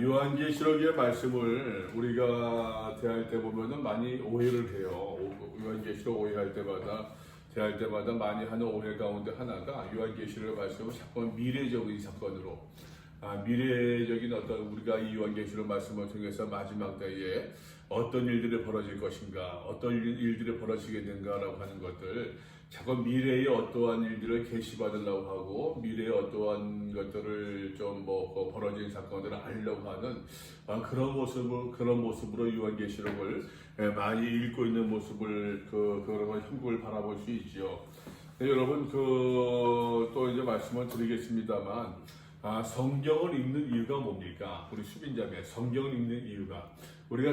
요한계시록의 말씀을 우리가 대할 때 보면은 많이 오해를 해요. 요한계시록 오해할 때마다 대할 때마다 많이 하는 오해 가운데 하나가 요한계시록의 말씀을 자꾸 미래적인 사건으로 미래적인 어떤 우리가 이 요한계시록 말씀을 통해서 마지막 때에 어떤 일들이 벌어질 것인가, 어떤 일들이 벌어지겠는가라고 하는 것들, 자꾸 미래의 어떠한 일들을 계시받으려고 하고 미래의 어떠한 것들을 좀 벌어진 사건들을 알려고 하는 그런 모습으로 요한계시록을 많이 읽고 있는 모습을 그런 걸 한국을 바라볼 수 있죠. 여러분 또 이제 말씀을 드리겠습니다만. 성경을 읽는 이유가 뭡니까? 우리 수빈자매, 성경을 읽는 이유가 우리가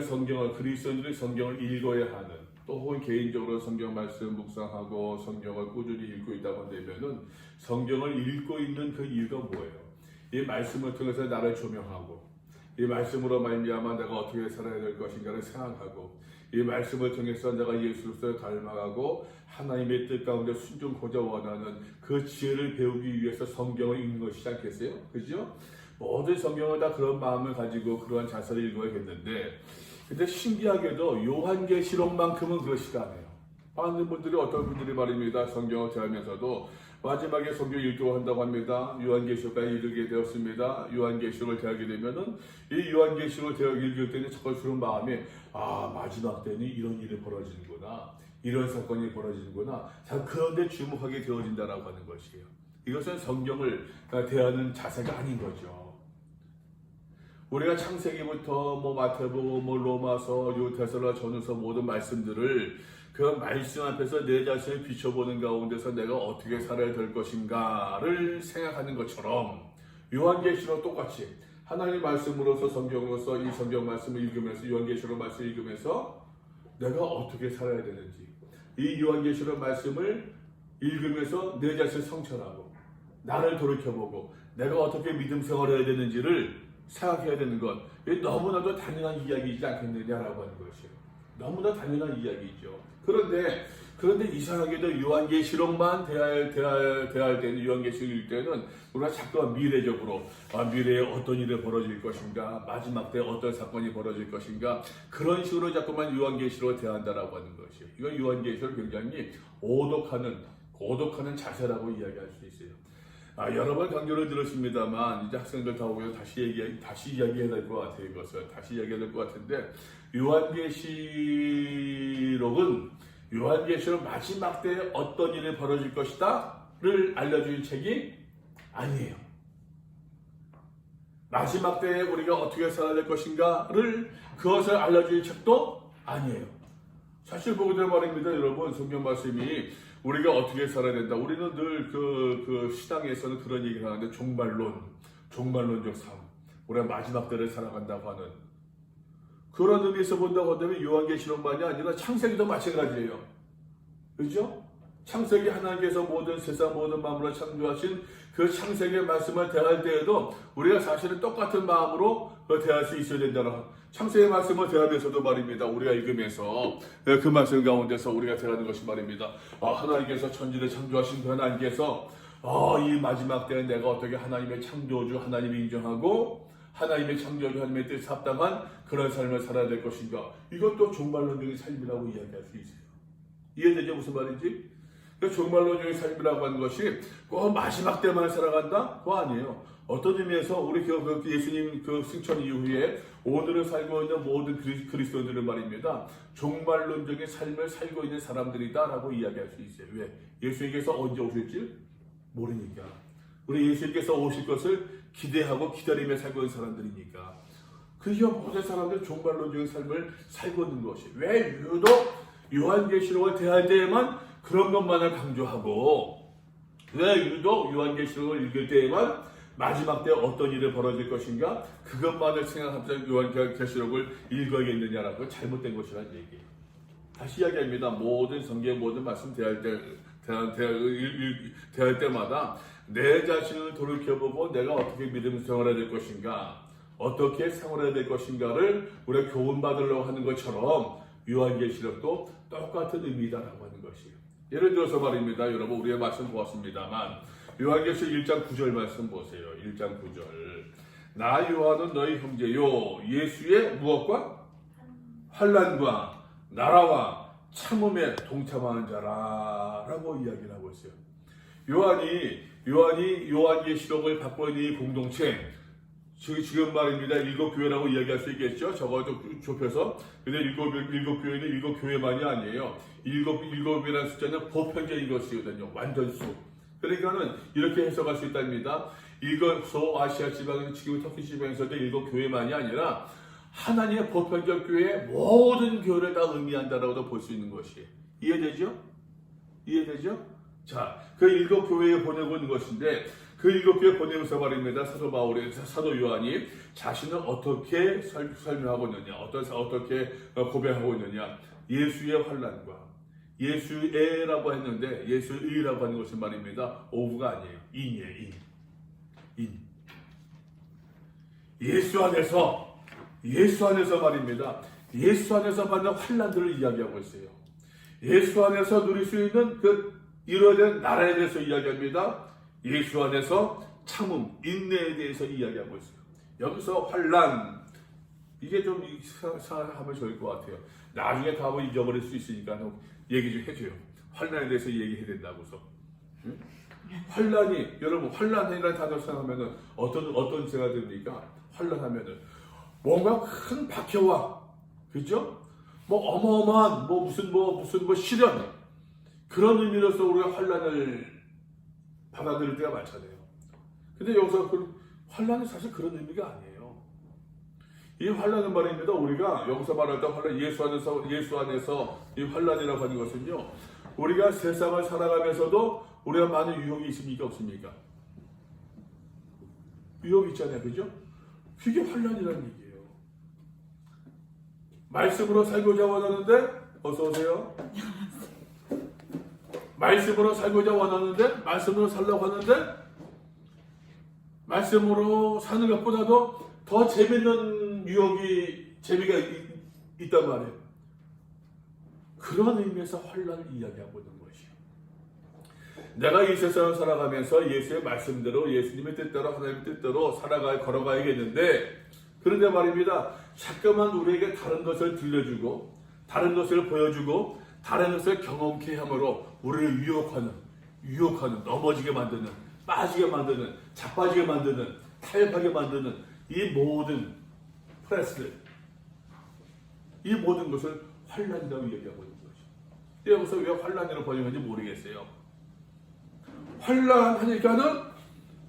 그리스도인들이 성경을 읽어야 하는, 또 혹은 개인적으로 성경 말씀 묵상하고 성경을 꾸준히 읽고 있다고 한다면은 성경을 읽고 있는 그 이유가 뭐예요? 이 말씀을 통해서 나를 조명하고, 이 말씀으로 말미암아 내가 어떻게 살아야 될 것인가를 생각하고, 이 말씀을 통해서 내가 예수 그리스도를 닮아가고 하나님의 뜻 가운데 순종하고자 원하는 그 지혜를 배우기 위해서 성경을 읽는 것이지 않겠어요? 그죠? 모든 성경을 다 그런 마음을 가지고 그러한 자세를 읽어야겠는데, 근데 신기하게도 요한계시록만큼은 그렇지가 않아요. 많은 분들이, 어떤 분들이 말입니다. 성경을 대하면서도 마지막에 성경 읽고 한다고 합니다. 요한계시록까지 이르게 되었습니다. 요한계시록을 대하게 되면은 이 요한계시록을 읽을 때는 첫 번째로 마음이 마지막 때는 이런 일이 벌어지는구나, 이런 사건이 벌어지는구나. 자, 그런데 주목하게 되어진다라고 하는 것이에요. 이것은 성경을 대하는 자세가 아닌 거죠. 우리가 창세기부터 마태복음, 로마서, 요테살로니가 전후서 모든 말씀들을 그 말씀 앞에서 내 자신을 비춰보는 가운데서 내가 어떻게 살아야 될 것인가를 생각하는 것처럼 요한계시록 똑같이 하나님의 말씀으로서 성경으로서 이 성경 말씀을 읽으면서 요한계시록 말씀을 읽으면서 내가 어떻게 살아야 되는지, 이 요한계시록 말씀을 읽으면서 내 자신을 성찰하고 나를 돌이켜보고 내가 어떻게 믿음 생활을 해야 되는지를 생각해야 되는 것, 너무나도 당연한 이야기이지 않겠느냐라고 하는 것이에요. 너무나 당연한 이야기죠. 그런데 이상하게도 요한계시록만 대할 때는, 요한계시록 읽을 때는 우리가 자꾸 미래적으로 미래에 어떤 일이 벌어질 것인가, 마지막 때 어떤 사건이 벌어질 것인가, 그런 식으로 자꾸만 요한계시록을 대한다라고 하는 것이에요. 이건 요한계시록을 굉장히 고독하는 자세라고 이야기할 수 있어요. 여러 번 강조를 들었습니다만 이제 학생들 다 오면 다시 이야기해야 될 것 같아요. 이것을 다시 이야기해야 될 것 같은데, 요한계시록 마지막 때에 어떤 일이 벌어질 것이다를 알려주는 책이 아니에요. 마지막 때에 우리가 어떻게 살아야 될 것인가를 그것을 알려주는 책도 아니에요. 사실 보게 되면 말입니다, 여러분. 성경 말씀이 우리가 어떻게 살아야 된다. 우리는 늘 그 시당에서는 그런 얘기를 하는데, 종말론적 삶, 우리가 마지막 때를 살아간다고 하는 그런 의미에서 본다고 한다면 요한계시록만이 아니라 창세기도 마찬가지예요. 그렇죠? 창세기 하나님께서 세상 모든 만물을 창조하신 그 창세기의 말씀을 대할 때에도 우리가 사실은 똑같은 마음으로 대할 수 있어야 된다는, 창세기 말씀을 대하면서도 말입니다. 우리가 읽으면서 그 말씀 가운데서 우리가 대하는 것이 말입니다. 하나님께서 천지를 창조하신 그 하나님께서 이 마지막 때에 내가 어떻게 하나님의 창조주 하나님을 인정하고 하나님의 창조주 하나님의 뜻에 합당한 그런 삶을 살아야 될 것인가. 이것도 종말론적인 삶이라고 이야기할 수 있어요. 이해되죠? 무슨 말인지? 종말론적인 삶이라고 하는 것이 꼭 마지막 때만 살아간다? 그거 아니에요. 어떤 의미에서 우리 예수님 승천 이후에 오늘을 살고 있는 모든 그리스도인들은 말입니다, 종말론적인 삶을 살고 있는 사람들이다라고 이야기할 수 있어요. 왜? 예수님께서 언제 오실지 모르니까. 우리 예수님께서 오실 것을 기대하고 기다리며 살고 있는 사람들이니까. 그저 모든 사람들은 종말론적인 삶을 살고 있는 것이, 왜 유독 요한계시록을 대할 때에만 그런 것만을 강조하고, 왜 유독 요한계시록을 읽을 때에만 마지막 때 어떤 일이 벌어질 것인가, 그것만을 생각하면서 요한계시록을 읽어야겠느냐라고 잘못된 것이라는 얘기예요. 다시 이야기합니다. 모든 성경 모든 말씀 대할 때마다 내 자신을 돌이켜보고 내가 어떻게 믿음 생활해야 될 것인가, 어떻게 생활해야 될 것인가를 우리가 교훈받으려고 하는 것처럼 요한계시록도 똑같은 의미다라고 하는 것이에요. 예를 들어서 말입니다. 여러분, 우리의 말씀 보았습니다만 요한계시록 1장 9절 말씀 보세요. 1장 9절. 나 요한은 너희 형제요 예수의 무엇과 환난과 나라와 참음에 동참하는 자라라고 이야기를 하고 있어요. 요한이 요한계시록을 받고 있는 이 공동체, 지금 말입니다. 7교회라고 이야기할 수 있겠죠. 적어도 좁혀서. 근데 일곱 교회는 7교회만이 아니에요. 일곱이라는 숫자는 보편적인 것이거든요. 완전수. 그러니까는 이렇게 해석할 수 있답니다. 소아시아 지방, 지금 터키 지방에서도 7교회만이 아니라 하나님의 보편적 교회의 모든 교회를 다 의미한다라고도 볼 수 있는 것이에요. 이해되죠? 자, 그 7교회에 보내고 있는 것인데, 그 7교회 보내면서 말입니다. 사도 요한이 자신을 어떻게 설명하고 있느냐, 어떻게 고백하고 있느냐, 예수의 환난과 예수의라고 했는데 예수의라고 하는 것은 말입니다. 오브가 아니에요. 인이에요. 인. 예수 안에서 말입니다. 예수 안에서 받는 환난들을 이야기하고 있어요. 예수 안에서 누릴 수 있는 그 이루어야 되는 나라에 대해서 이야기합니다. 예수 안에서 참음, 인내에 대해서 이야기하고 있어요. 여기서 환난, 이게 좀 생각하면 좋을 것 같아요. 나중에 답을 잊어버릴 수 있으니까 얘기 좀 해줘요. 환난에 대해서 얘기해야 된다고서. 응? 환난이, 여러분, 환난이라는 단어 생각하면은 어떤 생각이 듭니까? 환난하면은 뭔가 큰 박해와, 그죠? 뭐 어마어마한 무슨 시련, 그런 의미로서 우리가 환난을 받아들일 때가 많잖아요. 근데 여기서 환난은 사실 그런 의미가 아니에요. 이 환난은 말입니다. 우리가 여기서 말할 때 환난, 예수 안에서 이 환난이라고 하는 것은요, 우리가 세상을 살아가면서도 우리가 많은 유혹이 있습니까? 없습니까? 유혹이 있잖아요. 그죠? 그게 환난이라는 얘기예요. 말씀으로 살고자 원하는데, 어서오세요. 말씀으로 살고자 원하는데, 말씀으로 살려고 하는데, 말씀으로 사는 것보다도 더 재미있는 재미가 있단 말이에요. 그런 의미에서 환난을 이야기하고 있는 것이에요. 내가 이 세상을 살아가면서 예수의 말씀대로, 예수님의 뜻대로, 하나님의 뜻대로 걸어가야겠는데, 그런데 말입니다. 자꾸만 우리에게 다른 것을 들려주고, 다른 것을 보여주고, 다른 것을 경험케 함으로 우리를 유혹하는, 넘어지게 만드는, 빠지게 만드는, 자빠지게 만드는, 타협하게 만드는 이 모든 프레스들, 이 모든 것을 환난이라고 얘기하고 있는 거죠. 여기서 왜 환난이라고 번역하는지 모르겠어요.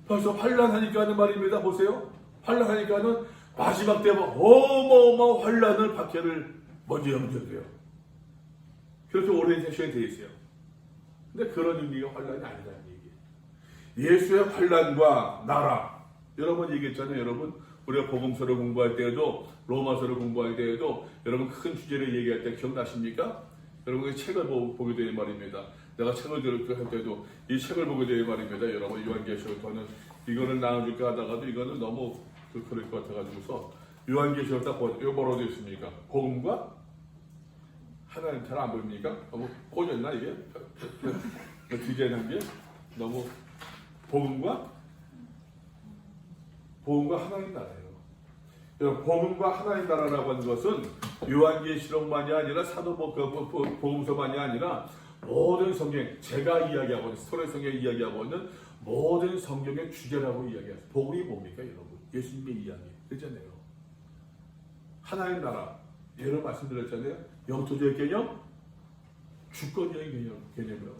벌써 환난하니까는 말입니다. 보세요. 환난하니까는 마지막 때면 어마어마한 환난을 박해를 먼저 염두해요. 그렇게 오랜 시간이 되어 있어요. 근데 그런 의미가 환난이 아니라는 얘기예요. 예수의 환난과 나라. 여러 번 얘기했잖아요. 여러분, 우리가 복음서를 공부할 때에도, 로마서를 공부할 때에도 여러분 큰 주제를 얘기할 때 기억나십니까? 여러분 책을 보게 되는 말입니다. 내가 책을 할 때도 이 책을 보게 되는 말입니다. 여러분, 요한계시록, 저는 이거를 나눠줄까 하다가도 이거는 너무 그럴 것 같아가지고서 요한계시록 딱 이거 뭐라고 되어 있습니까? 복음과 하나님 잘 안 보입니까? 너무 꼬졌나 이게? 디자인한 게 너무 복음과 하나님 나라예요. 여러분, 복음과 하나님 나라라고 하는 것은 요한계시록만이 아니라 복음서만이 아니라 모든 성경, 제가 이야기하고 있는 스토리 성경에 이야기하고 있는 모든 성경의 주제라고 이야기해요. 복음이 뭡니까, 여러분? 예수님의 이야기, 그렇잖아요. 하나님 나라, 예를 말씀드렸잖아요. 영토적 개념, 주권적인 개념이라고.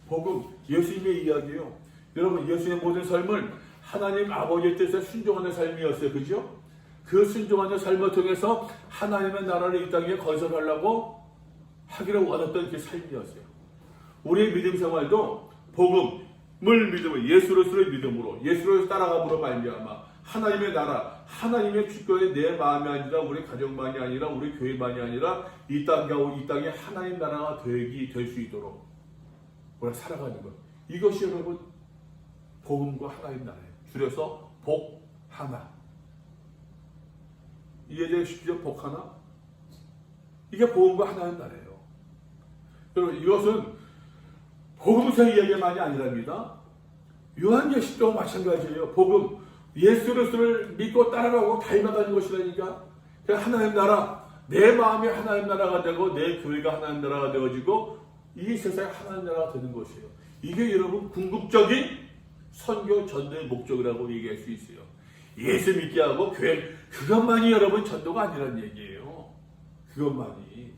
복음, 예수님의 이야기예요. 여러분, 예수님의 모든 삶은 하나님 아버지의 뜻에 순종하는 삶이었어요. 그죠? 그 순종하는 삶을 통해서 하나님의 나라를 이 땅에 건설하려고 하기를 원했던 그 삶이었어요. 우리의 믿음 생활도 복음을 믿음으로, 예수로서의 믿음으로, 예수를 따라감으로 말미암아 하나님의 나라, 하나님의 주권이 내 마음이 아니라 우리 가정만이 아니라 우리 교회만이 아니라 이 땅에 하나님 나라가 될 수 있도록 우리가 살아가는 것. 이것이 여러분 복음과 하나님 나라예요. 줄여서 복 하나. 이해되시죠? 복 하나. 이게 복음과 하나님 나라예요. 여러분, 이것은 복음서 이야기만이 아니랍니다. 요한계시록도 마찬가지예요. 복음, 예수 그리스도를 믿고 따라가고 닮아가는 것이라니까. 하나님 나라, 내 마음이 하나님 나라가 되고 내 교회가 하나님 나라가 되어지고 이 세상이 하나님 나라가 되는 것이에요. 이게 여러분 궁극적인 선교 전도의 목적이라고 얘기할 수 있어요. 예수 믿게 하고 교회, 그것만이 여러분 전도가 아니란 얘기예요. 그것만이.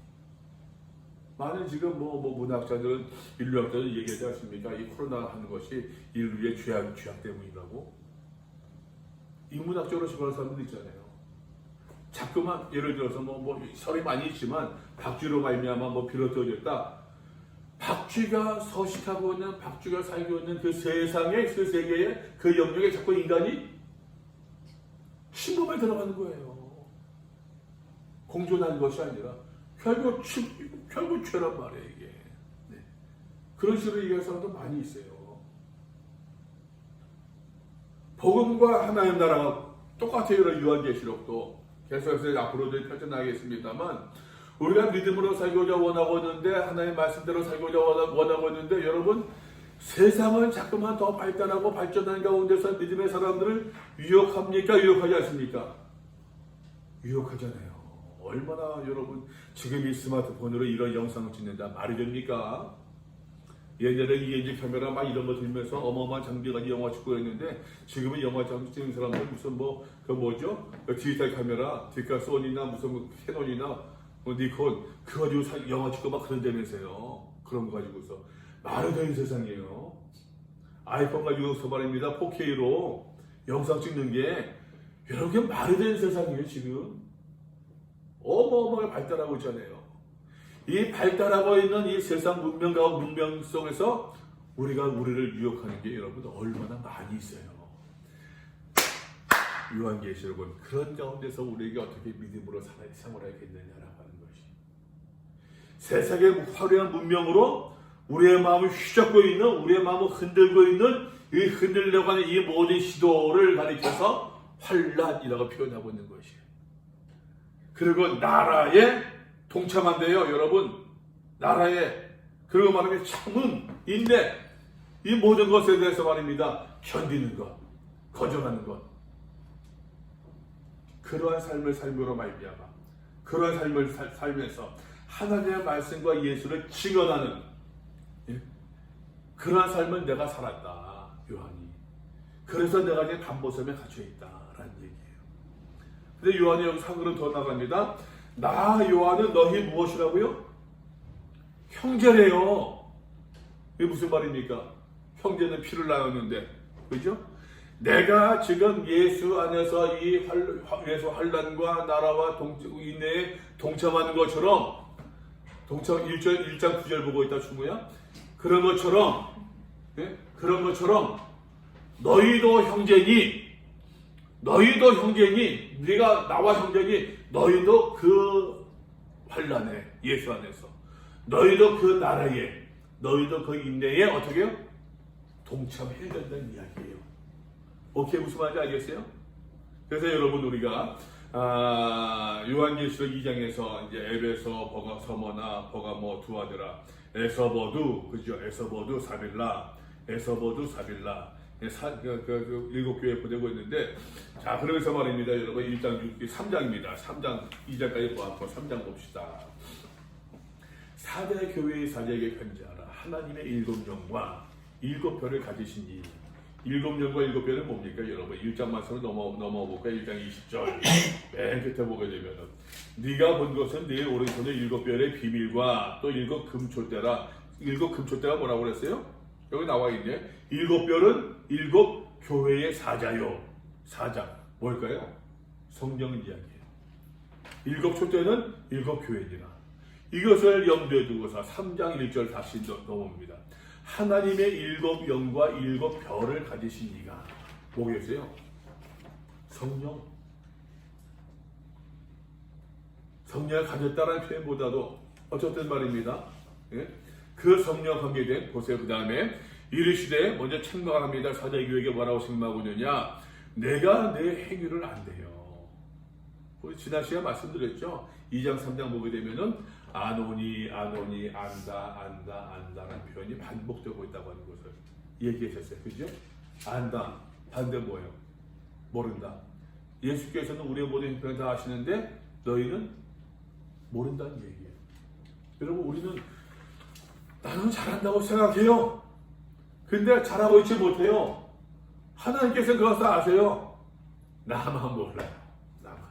많은 지금 문학자들은, 인류학자들은 얘기하지 않습니까? 이 코로나 하는 것이 인류의 죄악 때문이라고. 인문학적으로 접근하는 사람들 있잖아요. 자꾸만 예를 들어서 설이 많이 있지만 박쥐로 말미암아 비롯되어졌다. 박쥐가 서식하고 있는, 박쥐가 살고 있는 그 세상의, 그 세계의 그 영역에 자꾸 인간이 침범에 들어가는 거예요. 공존하는 것이 아니라 결국 죄란 말이에요, 이게. 네. 그런 식으로 얘기하는 사람도 많이 있어요. 복음과 하나님 나라가 똑같아요. 요한계시록도 계속해서 앞으로도 펼쳐나가겠습니다만, 우리가 믿음으로 살고자 원하고 있는데, 하나님의 말씀대로 살고자 원하고 있는데, 여러분 세상은 자꾸만 더 발달하고 발전하는 가운데서 믿음의 사람들을 유혹합니까? 유혹하지 않습니까? 유혹하잖아요. 얼마나 여러분 지금 이 스마트폰으로 이런 영상을 찍는다 말이 됩니까? 예전에 ENG 카메라 막 이런 거 들면서 어마어마한 장비가 영화 찍고 했는데, 지금은 영화 장비 찍는 사람들 무슨 디지털 카메라, 소니나 무슨 캐논이나 니콘 그거 가지고 영화 찍고 막 그런다면서요. 그런 거 가지고서 말이 되는 세상이에요. 아이폰 가지고서 말입니다. 4K로 영상 찍는 게 여러분 말이 되는 세상이에요. 지금 어마어마하게 발달하고 있잖아요. 이 발달하고 있는 이 세상 문명과 문명 속에서 우리를 유혹하는 게 여러분 얼마나 많이 있어요. 요한계시록은 그런 가운데서 우리에게 어떻게 믿음으로 생활하겠느냐라고 하는 것이, 세상의 화려한 문명으로 우리의 마음을 휘젓고 있는, 우리의 마음을 흔들고 있는 이 흔들려고 하는 이 모든 시도를 가리켜서 환란이라고 표현하고 있는 것이에요. 그리고 나라에 동참한대요, 여러분. 나라에. 그리고 말하면 참음, 인내, 이 모든 것에 대해서 말입니다. 견디는 것, 거절하는 것. 그러한 삶을 삶으로 말미암아, 그러한 삶을 살면서 하나님의 말씀과 예수를 증언하는, 그러한 삶을 내가 살았다, 요한이. 그래서 내가 이제 담보섬에 갇혀있다라는 얘기예요. 근데 요한이 여기서 한 걸음 더 나갑니다. 나 요한은 너희 무엇이라고요? 형제래요. 이게 무슨 말입니까? 형제는 피를 나눴는데, 그죠? 내가 지금 예수 안에서 이 예수 환란과 나라와 인내에 동참하는 것처럼, 1장 9절 보고 있다, 충무야. 그런 것처럼 너희도 형제니, 네가 나와 형제니, 너희도 그 환란에, 예수 안에서, 너희도 그 나라에, 너희도 그 인내에 어떻게 해요? 동참해야 된다는 이야기예요. 오케이, 무슨 말인지 알겠어요? 그래서 여러분, 우리가 요한계시록 2장에서 이제 에베소, 서머나, 버가모, 두아드라, 에서버두, 그죠? 에서버두, 사빌라, 일곱 교회 보내고 있는데, 자, 그러면서 말입니다, 여러분. 3장입니다. 3장, 2장까지 보았고, 3장 봅시다. 4대 교회의 사제에게 편지하라. 하나님의 7영과 7별을 가지신 이 7영과 7별은 뭡니까, 여러분? 1장 말씀을 넘어볼까요? 1장 20절. 맨 끝에 보게 되면은, 네가 본 것은 네 오른손에 7별의 비밀과 또 7금초대라. 7금초대가 뭐라고 그랬어요? 여기 나와 있네. 7별은 7교회의 사자요. 사자. 뭘까요? 성경 이야기예요. 7촛대는 7교회니라. 이것을 염두에 두고서 3장 1절 다시 넘어옵니다. 하나님의 7영과 7별을 가지신 이가 뭐겠어요? 성령. 성령을 가졌다는 표현보다도 어쨌든 말입니다. 예? 그 성령 관계된, 보세요. 그 다음에 이르시되, 먼저 책망을 합니다. 사제교회에게 뭐라고 책망하고 있느냐? 내가 내 행위를 안대요. 우리 지난 시간에 말씀드렸죠. 2장 3장 보게 되면은 아노니, 안다라는 표현이 반복되고 있다고 하는 것을 얘기하셨어요. 그죠? 안다, 반대 뭐예요? 모른다. 예수께서는 우리의 모든 형편을 다 아시는데 너희는 모른다는 얘기예요. 여러분, 우리는 나는 잘한다고 생각해요. 근데 잘하고 있지 못해요. 하나님께서 그것을 아세요. 나만 몰라요. 나만.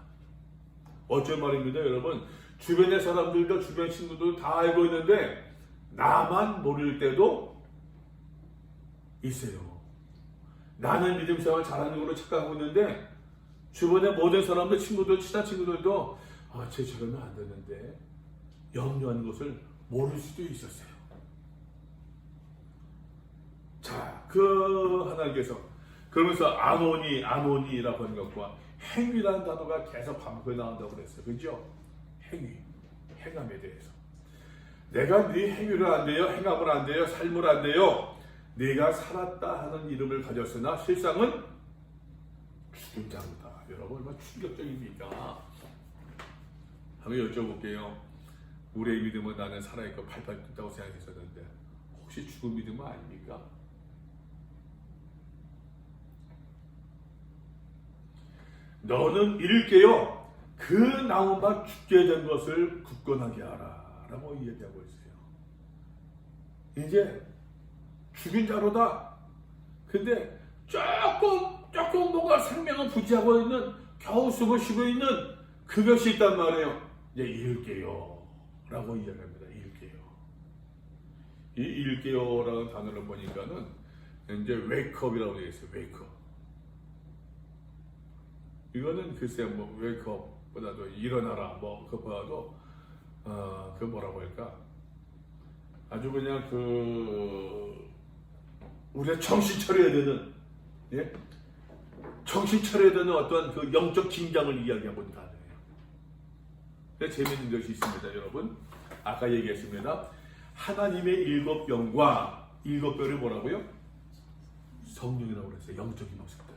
어쩔 말입니다, 여러분. 주변의 사람들도 주변 친구들도 다 알고 있는데 나만 모를 때도 있어요. 나는 믿음 생활 잘하는 걸로 착각하고 있는데 주변의 모든 사람들, 친구들, 친한 친구들도 쟤 저러면 안 되는데 염려하는 것을 모를 수도 있었어요. 자, 그 하나님께서 그러면서 아노니라고 하는 것과 행위라는 단어가 계속 반복해 나온다고 그랬어요. 그죠? 행함에 대해서. 내가 네 행위를 안 돼요, 행함을 안 돼요, 삶을 안 돼요. 네가 살았다 하는 이름을 가졌으나 실상은 죽은 자로다. 여러분, 얼마나 충격적입니까? 한번 여쭤볼게요. 우리의 믿음은 나는 살아있고 팔팔 뜬다고 생각했었는데 혹시 죽은 믿음은 아닙니까? 너는 일깨어 그 나무만 죽게 된 것을 굳건하게 하라 라고 이야기하고 있어요. 이제 죽은 자로다. 근데 조금 뭔가 생명을 부지하고 있는, 겨우 숨을 쉬고 있는 그것이 있단 말이에요. 이제 일깨어 라고 이야기합니다. 일깨어. 이 일깨어라는 단어를 보니까는 이제 웨이크업이라고 되어 있어요. 웨이크업. 이거는 글쎄 뭐 웨이크업보다도 일어나라 뭐 그것보다도 그 뭐라고 할까, 아주 그냥 우리가 정신 차려야 되는, 예? 정신 차려야 되는 어떤 그 영적 긴장을 이야기하고 있는 단어예요. 근데 재미있는 것이 있습니다, 여러분. 아까 얘기했습니다. 하나님의 일곱 영과 일곱 별을 뭐라고요? 성령이라고 그랬어요. 영적인 모습들.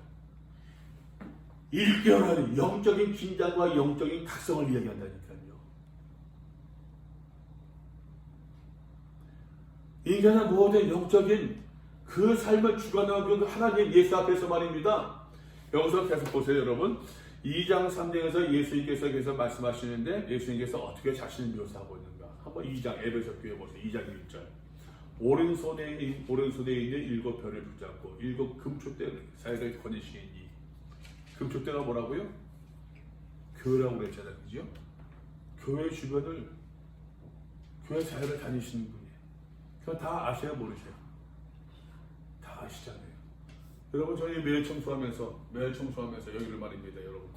일깨어라는 영적인 긴장과 영적인 각성을 이야기한다니까요. 인간의 모든 영적인 그 삶을 주관하고 하나님 예수 앞에서 말입니다. 여기서 계속 보세요, 여러분. 2장 3장에서 예수님께서 계속 말씀하시는데 예수님께서 어떻게 자신을 묘사하고 있는가. 한번 2장 에베소 교회 보세요. 2장 1절. 오른손에 있는 일곱 별을 붙잡고 일곱 금초대 사이를 거니시니. 금초대가 뭐라고요? 교회라고 그랬잖아요. 그죠? 교회 주변을, 교회 사이를 다니시는 분이에요. 그거 다 아셔요, 모르세요? 다 아시잖아요. 여러분, 저희 매일 청소하면서 여기를 말입니다, 여러분.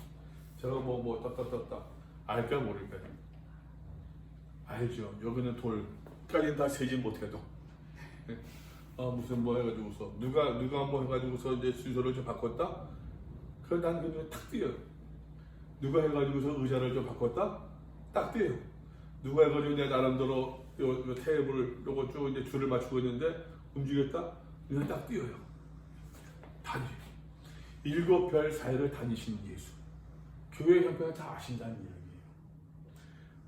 제가 떴 알까 모를까요? 알죠. 여기는 돌까지는 다 세진 못해도. 무슨 뭐 해가지고서 누가 뭐 해가지고서 이제 순서를 좀 바꿨다? 그럼 난 그냥 탁 뛰어요. 누가 해가지고서 의자를 좀 바꿨다? 딱 뛰어요. 누가 해가지고 내 나름대로 요 테이블을 요거 쭉 이제 줄을 맞추고 있는데 움직였다? 그냥 딱 뛰어요. 다니요. 일곱 별 사이를 다니시는 예수. 교회 형편을 다 아신다는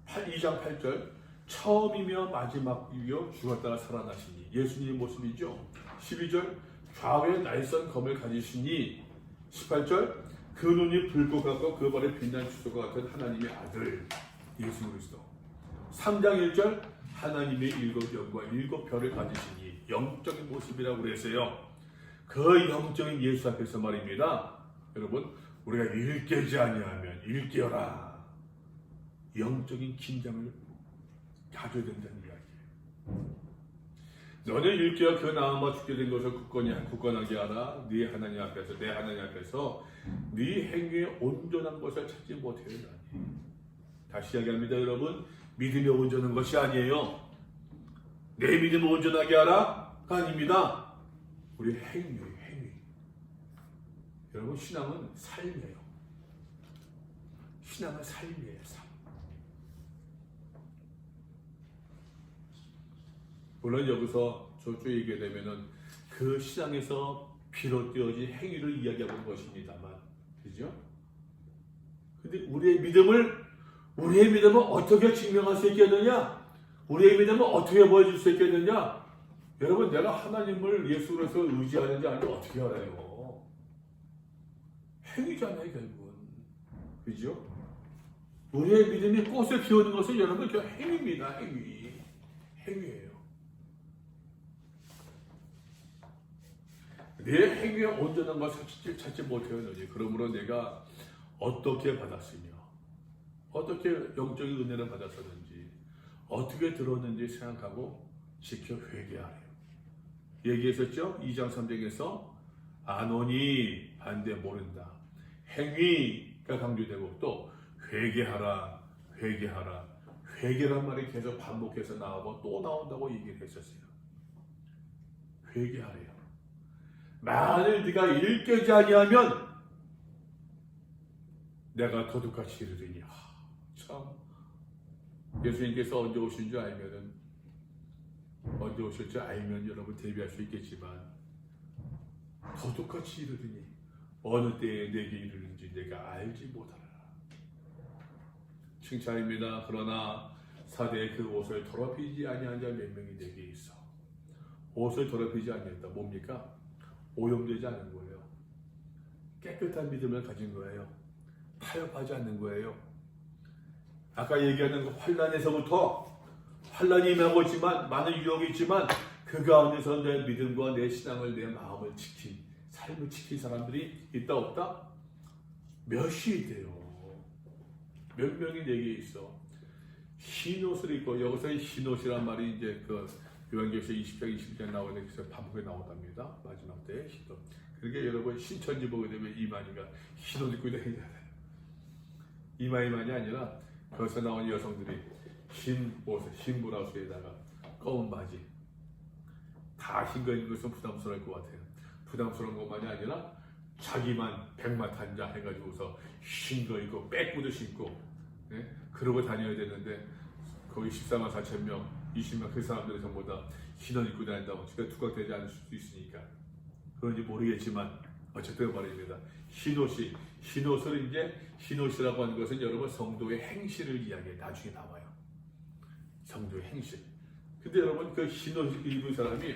이야기예요. 2장 8절. 처음이며 마지막이며 죽었다가 살아나시니. 예수님의 모습이죠. 12절. 좌우에 날선 검을 가지시니. 18절. 그 눈이 불꽃 같고 그 발에 빛난 주소가 같은 하나님의 아들 예수 그리스도. 3장 1절. 하나님의 일곱 영과 일곱 별을 가지시니. 영적인 모습이라고 그랬어요. 그 영적인 예수 앞에서 말입니다. 여러분, 우리가 일깨지 아니하면 일깨어라. 영적인 긴장을 가져야 된다는 이야기예요. 너는 일깨어 그 나무와 죽게 된 것을 굳건하게 하라. 네 하나님 앞에서, 내 하나님 앞에서 네 행위에 온전한 것을 찾지 못해야 하니. 다시 이야기합니다, 여러분. 믿음이 온전한 것이 아니에요. 내 믿음을 온전하게 하라가 아닙니다. 우리 행위. 여러분, 신앙은 삶이에요. 신앙은 삶이에요, 삶. 물론 여기서 저쪽 얘기게 되면은 그 신앙에서 비롯되어진 행위를 이야기하고 있는 것입니다만, 그죠? 근데 우리의 믿음을 어떻게 증명할 수 있겠느냐? 우리의 믿음을 어떻게 보여줄 수 있겠느냐? 여러분, 내가 하나님을 예수로서 의지하는지 아닌지 어떻게 알아요? 행위잖아요, 결국은. 그죠? 우리의 믿음이 꽃을 피우는 것은 여러분 그 행위입니다. 행위예요. 내 행위에 온전한 것을 찾지 못해요, 너희. 그러므로 내가 어떻게 받았으며, 어떻게 영적인 은혜를 받았었는지, 어떻게 들었는지 생각하고 지켜 회개하래요. 얘기했었죠? 2장 3장에서 안오니 반대 모른다. 행위가 강조되고 또 회개하라. 회개란 말이 계속 반복해서 나오고 또 나온다고 얘기를 했었어요. 회개하래요. 만일 네가 일깨지 아니하면 내가 거듭같이 이르리니. 참 예수님께서 언제 오신 줄 알면은 언제 오실 줄 알면 여러분 대비할 수 있겠지만 거듭같이 이르리니 어느 때에 내게 이르는지 내가 알지 못하라. 칭찬입니다. 그러나 사대의 그 옷을 더럽히지 아니한 자 몇 명이 내게 있어. 옷을 더럽히지 아니했다. 뭡니까? 오염되지 않은 거예요. 깨끗한 믿음을 가진 거예요. 타협하지 않는 거예요. 아까 얘기하는 그 환난에서부터 환난이 임하고 있지만 많은 유혹이 있지만 그 가운데서 내 믿음과 내 신앙을 내 마음을 지킨 삶을 지킨 사람들이 있다 없다? 몇이 돼요. 몇 명이 내게 있어. 흰 옷을 입고 여기서 흰 옷이란 말이 이제 그 요한계시록 20장 20장 나오는 그 반복에 나온답니다. 마지막 때에 흰 옷. 그러니까 여러분 신천지 보게 되면 이만희가 흰 옷 입고 다니잖아요. 이만희만이 아니라 거기서 나온 여성들이 흰 옷에 흰 브라우스에다가 검은 바지 다 흰 거 입는 것은 부담스러울 것 같아요. 부담스러운 것만이 아니라 자기만 백마탄자 해가지고서 흰 거 입고 백구도 신고 그러고 다녀야 되는데 거기 14만 4천 명 20만 그 사람들이 전부 다 흰 옷 입고 다닌다고 제가 두각되지 않을 수도 있으니까 그런지 모르겠지만 어쨌든 말입니다. 흰 옷을 이제 흰 옷이라고 하는 것은 여러분 성도의 행실을 이야기해. 나중에 나와요. 성도의 행실. 근데 여러분 그 흰 옷 입은 사람이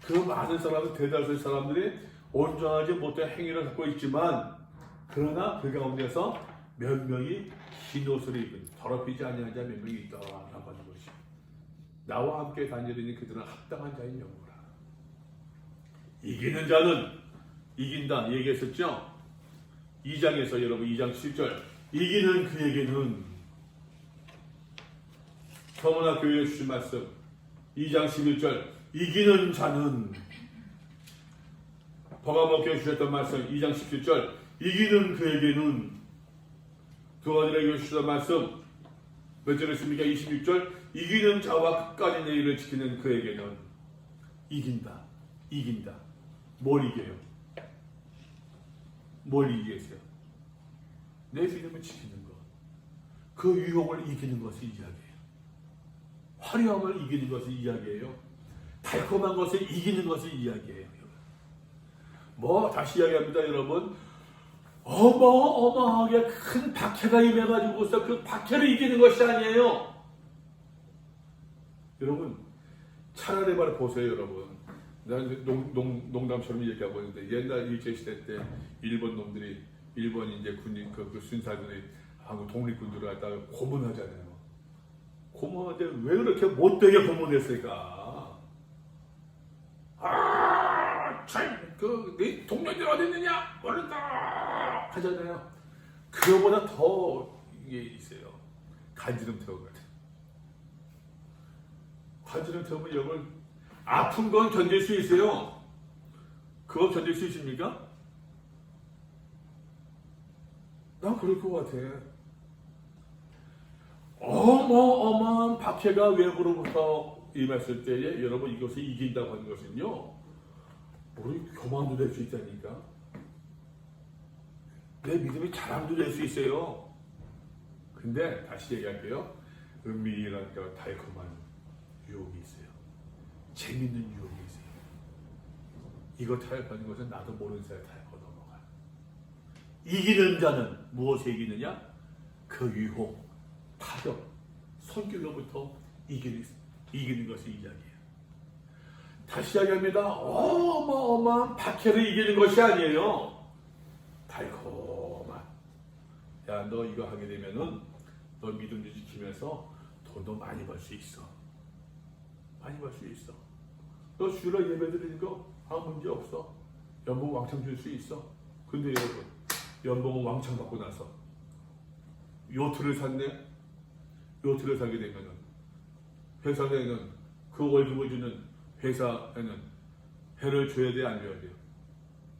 그 많은 사람들 대다수의 사람들이 온전하지 못한 행위를 갖고 있지만 그러나 그 가운데서 몇 명이 흰 옷을 입은 더럽히지 아니한 자 몇 명이 있다라고 하는 것이 나와 함께 다니려니 그들은 합당한 자인 영구라. 이기는 자는 이긴다 얘기했었죠. 2장에서 여러분 2장 7절 이기는 그에게는 서문학교에 주신 말씀 2장 11절 이기는 자는 버가목교에 주셨던 말씀 2장 17절 이기는 그에게는 두아들에게 주셨던 말씀 몇 절 했습니까? 26절 이기는 자와 끝까지 내 일을 지키는 그에게는 이긴다. 뭘 이겨요? 뭘 이기겠어요? 내 믿음을 지키는 것. 그 유혹을 이기는 것을 이야기해요. 화려함을 이기는 것을 이야기해요. 달콤한 것을 이기는 것을 이야기해요. 뭐 다시 이야기합니다 여러분. 어마어마하게 큰 박해가 임해가지고서 그 박해를 이기는 것이 아니에요. 여러분 차라리 말해 보세요 여러분. 난 농담처럼 얘기하고 있는데 옛날 일제시대 때 일본 놈들이 일본 이제 군인 그 순사들이 한국 독립군들을 갖다가 고문하잖아요. 고문하는데 왜 그렇게 못되게 고문했을까? 네 동료들 어디 있느냐? 모른다 하잖아요. 그거보다 더 이게 있어요. 간지럼 태우 같은. 간지럼 태우면 여러분 아픈 건 견딜 수 있어요. 그거 견딜 수 있습니까? 난 그럴 것 같아. 어마어마한 박해가 외부로부터 임했을 때에 여러분 이것을 이긴다고 하는 것은요. 우리 교만도 될 수 있다니까. 내 믿음이 자랑도 될 수 있어요. 근데 다시 얘기할게요. 은밀한 달콤한 유혹이 있어요. 재밌는 유혹이 있어요. 이거 타협하는 것은 나도 모르는 사이에 타협하고 넘어가요. 이기는 자는 무엇에 이기느냐? 그 유혹, 타협, 손길로부터 이기는 것을 이야기해요. 다시 이야기합니다. 어마어마한 박해를 이기는 것이 아니에요. 달콤한 야, 너 이거 하게 되면은 너 믿음도 지키면서 돈도 많이 벌 수 있어. 많이 벌 수 있어. 너 주일날 예배 드리는 거 아무 문제 없어. 연봉 왕창 줄 수 있어. 근데 여러분, 연봉은 왕창 받고 나서 요트를 샀네? 요트를 사게 되면은 회사에는 그 월급을 주는 회사에는 해를 줘야 돼, 안 줘야 돼요?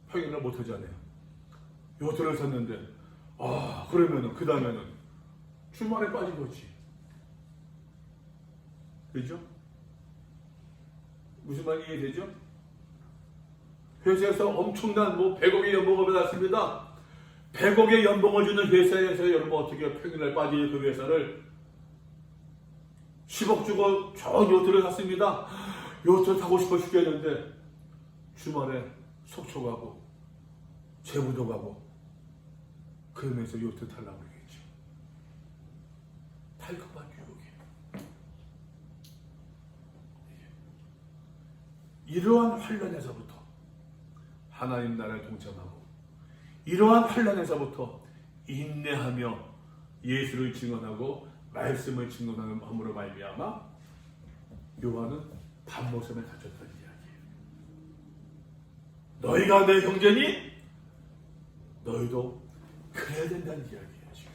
평일날 못 하잖아요. 요트를 샀는데, 그러면은, 그 다음에는 주말에 빠진 거지. 그죠? 무슨 말이 이해되죠? 회사에서 엄청난 100억의 연봉을 받았습니다. 100억의 연봉을 주는 회사에서 여러분 어떻게 평일날 빠진 그 회사를 10억 주고 저 요트를 샀습니다. 요트 타고 싶어 죽겠는데 주말에 속초 가고 제주도 가고 그러면서 요트 타려고 그러겠죠. 탈것만 유혹이에요. 이러한 환란에서부터 하나님 나라에 동참하고 이러한 환란에서부터 인내하며 예수를 증언하고 말씀을 증언함으로 말미암아 요한은 반모섬에 갇혔던 이야기예요. 너희가 내 형제니 너희도 그래야 된다는 이야기예요. 지금.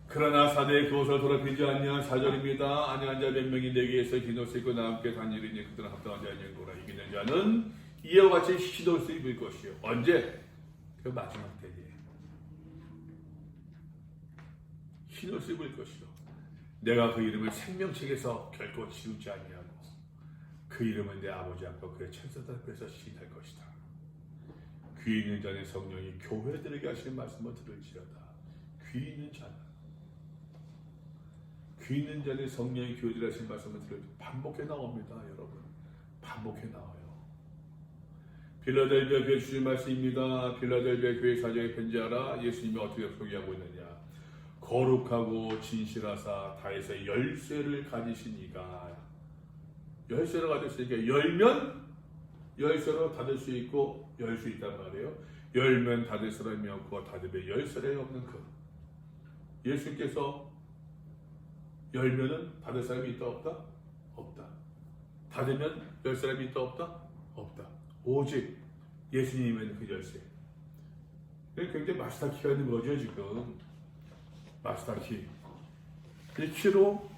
그러나 사대의 그것을 더럽히지 아니한 4절입니다. 아니한 자 몇 명이 내게에서 흰옷을 입고 나와 함께 다니리니 그들은 합당한 자의 영광으로 이기는 자는 이와 같이 흰옷을 입을 것이요. 언제? 그 마지막 때에 흰옷을 입을 것이요. 내가 그 이름을 생명책에서 결코 지우지 아니하고 그 이름은 내 아버지 앞과 그의 천사들 앞에서 시인할 것이다. 귀 있는 자는 성령이 교회들에게 하시는 말씀을 들을지어다. 귀 있는 자는 성령이 교회들에게 하시는 말씀을 들을지 반복해 나옵니다. 여러분 반복해 나와요. 빌라델비아 교회 주신 말씀입니다. 빌라델비아 교회 사정에 편지하라. 예수님이 어떻게 소개하고 있느냐. 거룩하고 진실하사 다윗의 열쇠를 가지신 이가 열쇠를 가졌으니까 열면 열쇠로 닫을 수 있고 열 수 있단 말이에요. 열면 닫을 사람이 없고 닫으면 열 사람이 없는 그 예수님께서 열면은 닫을 사람이 있다 없다? 없다. 닫으면 열 사람이 있다 없다? 없다. 오직 예수님은 그 열쇠. 굉장히 마스터키가 있는 거죠 지금. 마스터키. 이 키로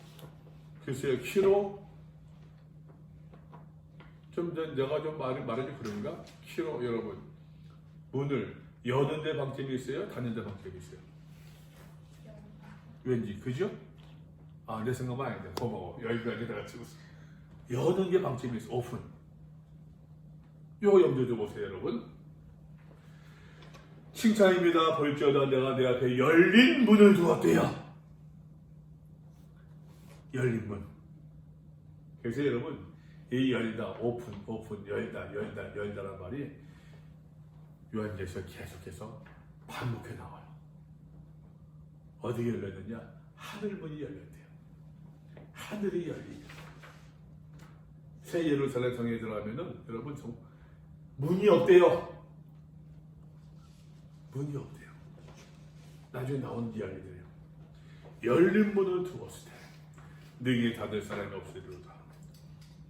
글쎄요 키로 좀 내가 좀 말하기 그런가? 키로 여러분 문을 여는 데 방점이 있어요? 닫는 데 방점이 있어요? 왠지 그죠? 내 생각만 아닌데 고마워. 여기까지 내가 찍었어. 여는 게 방점이 있어. 오픈. 요거 염두에 두보세요 여러분. 칭찬입니다. 볼지어다 내가 내 앞에 열린 문을 두었대요. 열린 문. 그래서 여러분 이 열다 오픈 열다란 말이 요한계시록 계속해서 반복해 나와요. 어디에 열렸느냐? 하늘문이 열렸대요. 하늘이 열리죠. 새 예루살렘 성에 들어가면은 여러분 문이 없대요. 문이 없대요. 나중에 나온 이야기들이에요. 열린 문을 두었을 때 능히 닫을 사람이 없으리로다.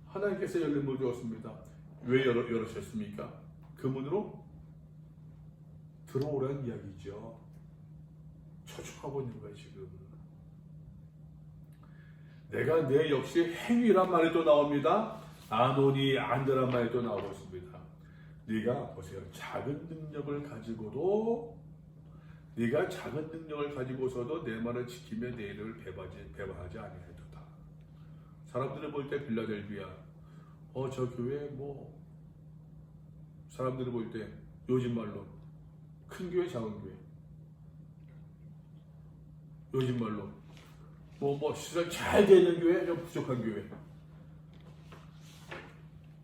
하나님께서 열린 문을 두었습니다. 왜 열으셨습니까? 그 문으로 들어오라는 이야기죠. 초청하고 있는 거예요 지금. 내가 내 역시 행위란 말이 또 나옵니다. 아노니 안드란 말이 또 나오고 있습니다. 네가 보세요. 작은 능력을 가지고도 네가 작은 능력을 가지고서도 내 말을 지키며 내 이름을 배반하지 아니하도다. 사람들이 볼 때 빌라델비아 저 교회 사람들이 볼 때 요즘 말로 큰 교회 작은 교회 요즘 말로 시설 잘 되는 교회 좀 부족한 교회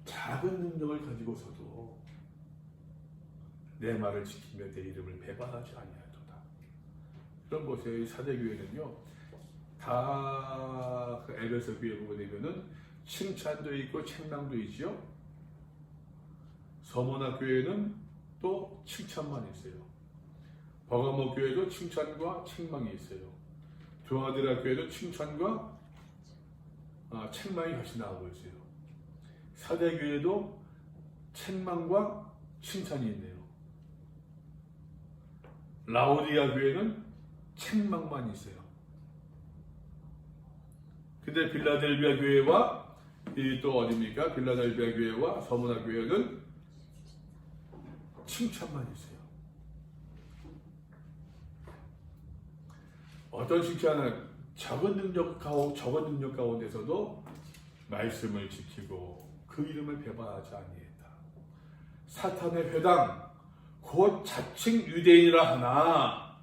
작은 능력을 가지고서도 내 말을 지키며 내 이름을 배반하지 아니하도다. 그럼 보세요. 이 사대교회는요 다 그 에베소 교회 보게 되면은 칭찬도 있고 책망도 있죠. 서머나 교회는 또 또 칭찬만 있어요. 버가모 교회도 칭찬과 책망이 있어요. 두아디라 교회도 칭찬과 책망이 같이 나오고 있어요. 사대 교회도 책망과 칭찬이 있네요. 라오디아 교회는 책망만 있어요. 근데 빌라델비아 교회와 이 또 어디입니까? 빌라델비아 교회와 서문화 교회는 칭찬만 있어요. 어떤 칭찬은 적은 능력 가운데서도 말씀을 지키고 그 이름을 배반하지 아니했다. 사탄의 회당 곧 자칭 유대인이라 하나,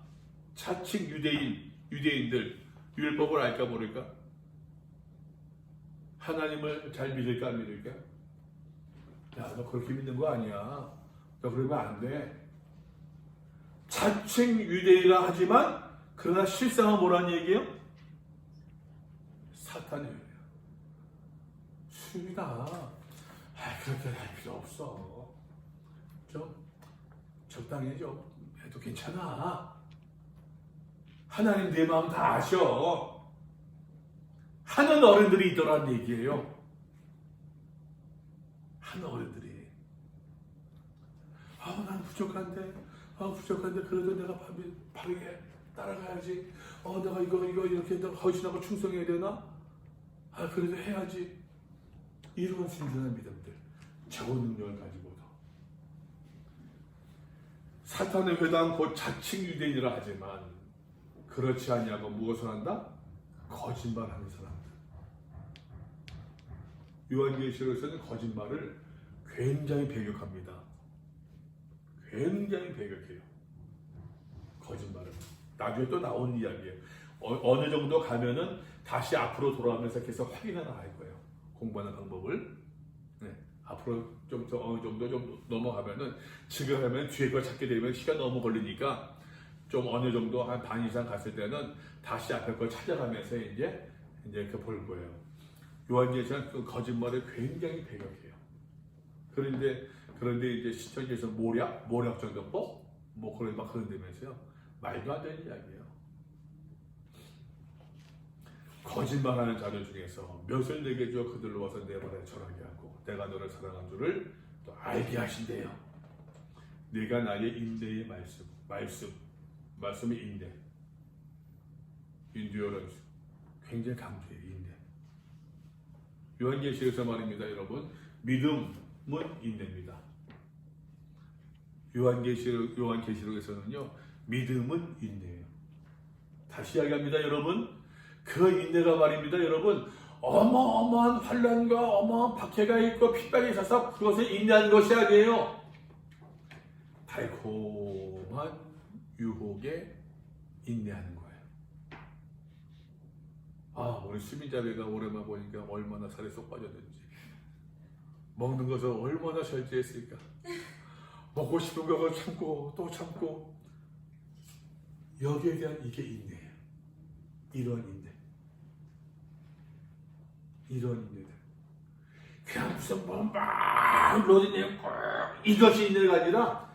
자칭 유대인들 율법을 알까 모를까? 하나님을 잘 믿을까 안 믿을까? 야, 너 그렇게 믿는 거 아니야. 너 그러면 안 돼. 자칭 유대인이라 하지만 그러나 실상은 뭐라는 얘기예요? 사탄의 유대야. 수입이다. 그렇게 할 필요 없어. 좀 적당히 좀 해도 괜찮아. 하나님 내 마음 다 아셔. 하는 어른들이 있더란 얘기예요. 하는 어른들이. 난 부족한데, 그래도 내가 바르게 따라가야지. 내가 이거 이렇게 헌신하고 충성해야 되나? 그래도 해야지. 이런 순전한 믿음들, 적은 능력을 가지고도 사탄의 회당 곧 자칭 유대인이라 하지만 그렇지 아니하고 무엇을 한다? 거짓말하는 사람들. 요한계시록에서는 거짓말을 굉장히 배격합니다. 굉장히 배격해요. 거짓말은 나중에 또 나오는 이야기예요. 어느 정도 가면은 다시 앞으로 돌아가면서 계속 확인해 나갈 거예요. 공부하는 방법을. 앞으로 좀 더 어느 정도 좀 넘어가면은 지금 하면 뒤에 걸 찾게 되면 시간 너무 걸리니까 좀 어느 정도 한 반 이상 갔을 때는 다시 앞에 걸 찾아가면서 이제 그 볼 거예요. 요한계시록은 그 거짓말에 굉장히 배격해요. 그런데 이제 시청에서 모략정도법 그런 데면서요. 말도 안 되는 이야기예요. 거짓말하는 자들 중에서 몇을 내게 줘 그들로 와서 내 말에 절하게 하고 내가 너를 사랑한 줄을 또 알게 하신대요. 네가 나의 인내의 말씀의 인내, 인듀어런스 굉장히 강조해요. 인내. 요한계시록에서 말입니다, 여러분. 믿음은 인내입니다. 요한계시록에서는요, 믿음은 인내예요. 다시 이야기합니다, 여러분. 그 인내가 말입니다, 여러분. 어마어마한 환난과 어마어마한 박해가 있고 핍박이 있어서 그것을 인내하는 것이 아니에요. 달콤한 유혹에 인내하는 거예요. 우리 수민자매가 오랜만에 보니까 얼마나 살에 쏙 빠졌는지, 먹는 것을 얼마나 절제했을까. 먹고 싶은 걸 참고 또 참고. 여기에 대한 이게 인내예요. 이런 인내들. 그냥 무슨 막 로딩내고 이것이 인내가 아니라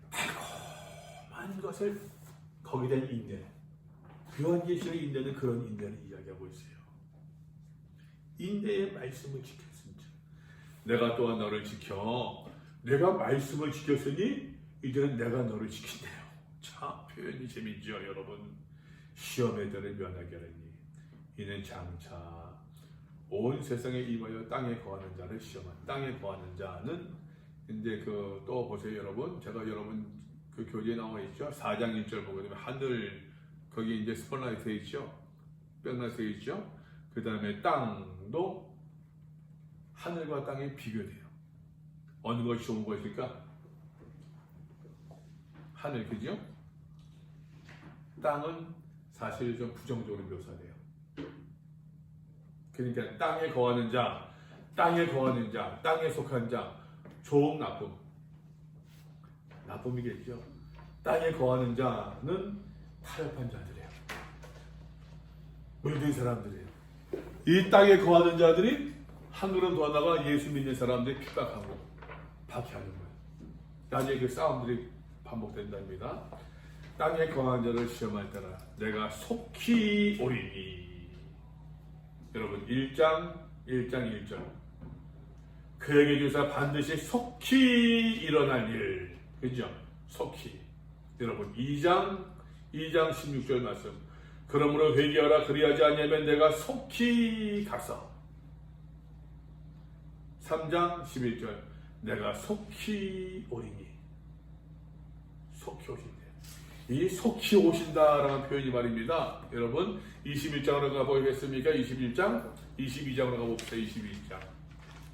달콤한 것을 거기에 대한 인내. 요한계시록 인내는 그런 인내를 이야기하고 있어요. 인내의 말씀을 지켰습니다. 내가 또한 너를 지켜. 내가 말씀을 지켰으니 이제는 내가 너를 지킨대요. 참 표현이 재밌죠, 여러분. 시험의 들을 면하게 하리니 이는 장차 온 세상에 임하여 땅에 거하는 자를 시험한. 땅에 거하는 자는 이제 또 보세요, 여러분. 제가 여러분 그 교재에 나와 있죠. 4장 1절 보게 되면 하늘 거기 이제 스포라이트 있죠. 뼈나서 있죠. 그 다음에 땅도 하늘과 땅이 비교돼요. 어느 것이 좋은 것일까? 하늘, 그죠? 땅은 사실 좀 부정적으로 묘사돼요. 그러니까 땅에 거하는 자, 땅에 속한 자, 좋음, 나쁨이겠죠. 땅에 거하는 자는 타협한 자들이에요. 물든 사람들이에요. 이 땅에 거하는 자들이 한 걸음 더 나가 예수 믿는 사람들이 핍박하고 박해하는 거예요. 나중에 그 싸움들이 반복된답니다. 땅에 거한 자를 시험할 때라 내가 속히 오리니. 여러분 1장 1절 그에게 주사 반드시 속히 일어날 일. 그죠? 속히. 여러분 2장 16절 말씀 그러므로 회개하라 그리하지 않으면 내가 속히 가서. 3장 11절 내가 속히 오리니. 속히 오신대. 이 속히 오신다라는 표현이 말입니다. 여러분 21장으로 가보겠습니까? 22장으로 가봅시다.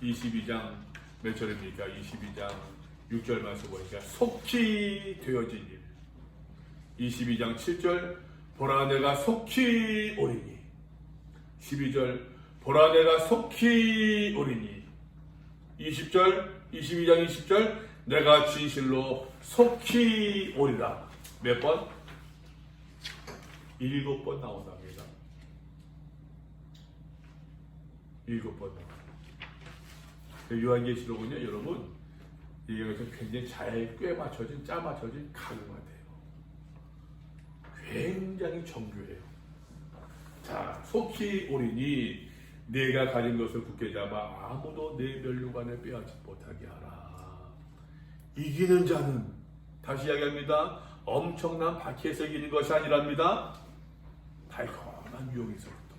22장 몇 절입니까? 22장 6절 말씀 보니까 속히 되어진 일. 22장 7절 보라 내가 속히 오리니. 12절 보라 내가 속히 오리니. 22장 20절 내가 진실로 속히 오리라. 몇 번? 7번 나온답니다. 7번 나옵니다. 요한계시록은요, 여러분, 이것은 굉장히 잘 꽤 맞춰진, 짜 맞춰진 가루가 돼요. 굉장히 정교해요. 자, 속히 오리니 내가 가진 것을 굳게 잡아 아무도 내 멸류관을 빼앗지 못하게 하라. 이기는 자는, 다시 이야기합니다. 엄청난 바퀴에서 이기는 것이 아니랍니다. 달콤한 유혹에서부터,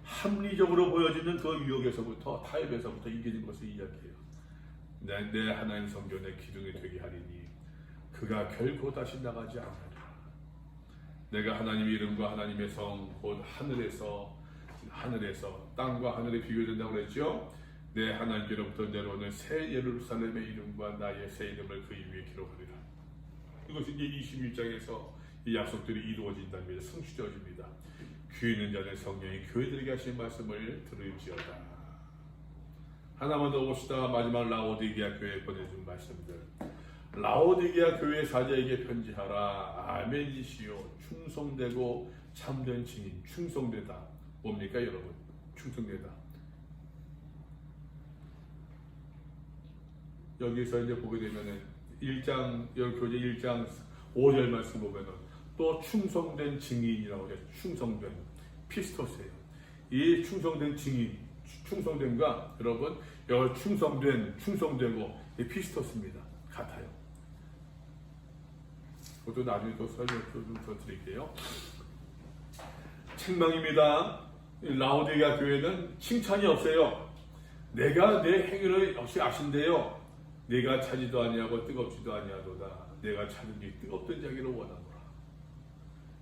합리적으로 보여지는 그 유혹에서부터, 타협에서부터 이기는 것을 이야기해요. 내 하나님 성전의 기둥이 되게 하리니 그가 결코 다시 나가지 않으리라. 내가 하나님의 이름과 하나님의 성 곧 하늘에서 땅과 하늘이 비교된다고 그랬죠. 내 하나님께로부터 내려오는 새 예루살렘의 이름과 나의 새 이름을 그 위에 기록하리라. 이것이 이제 21장에서 이 약속들이 이루어진답니다. 성취되어집니다. 귀 있는 자는 성령이 교회들에게 하신 말씀을 들을지어다. 하나만 더 봅시다. 마지막 라오디게아 교회에 보내준 말씀들. 라오디게아 교회 사자에게 편지하라. 아멘이시요 충성되고 참된 증인. 충성되다. 뭡니까 여러분? 충성되다. 여기서 이제 보게 되면은 1장, 교제 1장 5절 말씀 보면은 또 충성된 증인이라고 해요. 충성된 피스토스예요. 이 충성된 증인, 충성된과 여러분 여기 충성되고 이 피스토스입니다. 같아요. 그것도 나중에 또 설명 좀 더 드릴게요. 책망입니다. 라오디게아 교회는 칭찬이 없어요. 내가 내 행위를 역시 아신대요. 내가 차지도 아니하고 뜨겁지도 아니하도다. 내가 차든지 뜨겁던 자기를 원하노라.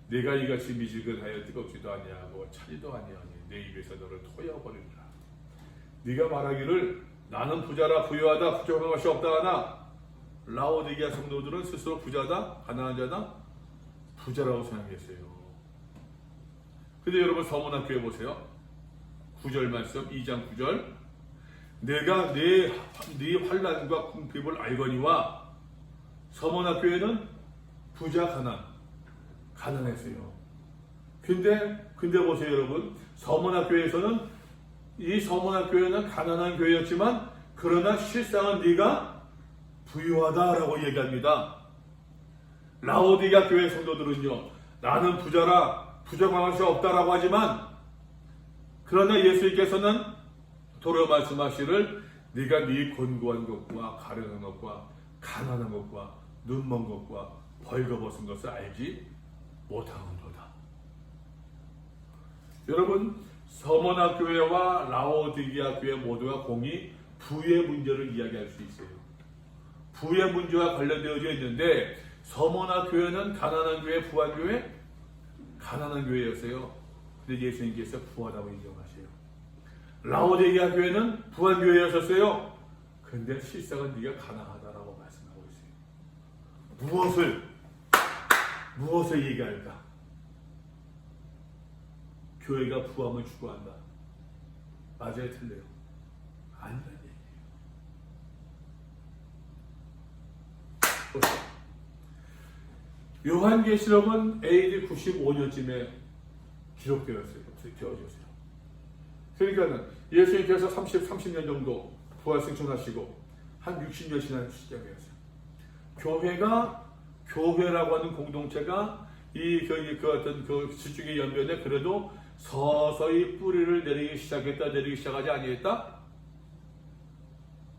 내가 이같이 미지근하여 뜨겁지도 아니하고 차지도 아니하니 내 입에서 너를 토해버리리라. 네가 말하기를 나는 부자라 부유하다 부족한 것이 없다 하나 라오디게아 성도들은 스스로 부자다 가난한 자다 부자라고 생각했어요. 근데 여러분 서문학교에 보세요. 9절 말씀 2장 9절 내가 네 환난과 궁핍을 알거니와. 서문학교에는 부자 가난했어요. 근데 보세요 여러분. 서문학교에서는 이 서문학교에는 가난한 교회였지만 그러나 실상은 네가 부유하다라고 얘기합니다. 라오디게아 교회 성도들은요. 나는 부자라 부족한 것이 없다라고 하지만 그러나 예수님께서는 도로 말씀하시를 네가 네 곤고한 것과 가련한 것과 가난한 것과 눈먼 것과 벌거벗은 것을 알지 못하는도다. 여러분 서머나 교회와 라오디게아 교회 모두가 공히 부의 문제를 이야기할 수 있어요. 부의 문제와 관련되어져 있는데 서머나 교회는 가난한 교회, 부한 교회? 가난한 교회였어요. 근데 예수님께서 부하다고 인정하세요. 라오디게아 교회는 부한 교회였었어요. 근데 실상은 네가 가난하다라고 말씀하고 있어요. 무엇을 얘기할까? 교회가 부함을 추구한다. 맞아요, 틀려요? 아니란 얘기예요. 요한계시록은 AD 95년쯤에 기록되었어요. 그러니까는 예수님께서 30년 정도 부활 승천하시고 한 60년 지난 시점이었어요. 교회라고 하는 공동체가 그 어떤 그 지중해 연변에 그래도 서서히 뿌리를 내리기 시작하지 아니했다?